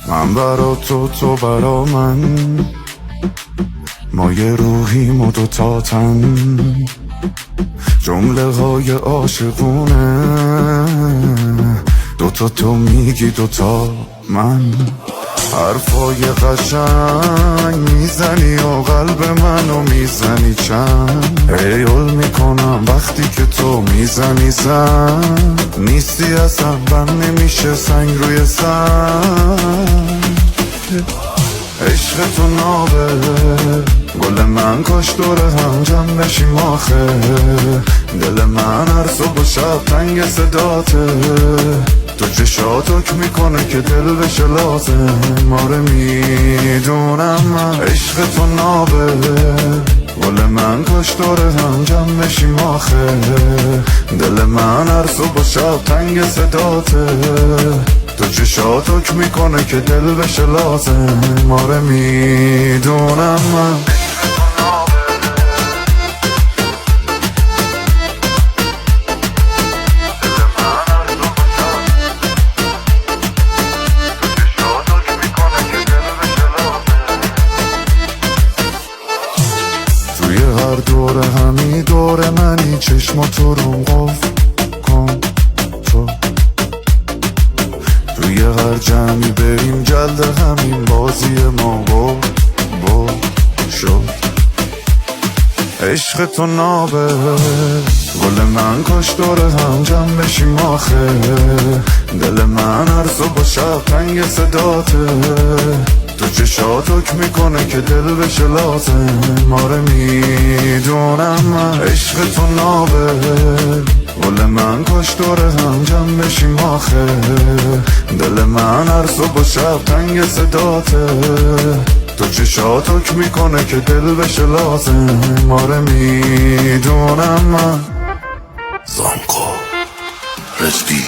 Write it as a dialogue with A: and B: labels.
A: من برا تو برا من، ما یه روحیم و دوتا تن، جمله های عاشقونه، دوتا تو میگی دوتا من. حرفای قشنگ میزنی و قلب منو میزنی چند، هیول میکنم وقتی که تو میزنی زن، نیستی اصلا بند نمیشه سنگ روی سنگ. عشق تو نابه گل من، کاش دور هم جمع بشیم آخه، دل من هر صبح و شب تنگ صداته، تو چشات حکم میکنه که دل بشه لازم، آره میدونم من. عشق تو نابه گل من، کاش دور هم جمع بشیم آخه، دل من هر صبح و شب تنگ صداته، تو چشات حکم میکنه که دل بشه لازم، آره میدونم من. توی هر دور همی دور منی، چشماتو رو قفل کن تو، توی هر جمعی بریم جلد همین بازی ما با شد. عشق تو نابه گل من، کاش دور هم جمع بشیم آخه، دل من هر صبح و شب تنگ صداته، تو چشات حکم میکنه که دل بشه لازم، آره میدونم من. عشق تو نابه گل من، کاش دور هم جمع بشیم آخه، دل من هر صبح و شب تنگ صداته، تو چشات حکم میکنه که دل بشه لازم، آره میدونم من.
B: زانکو رسپی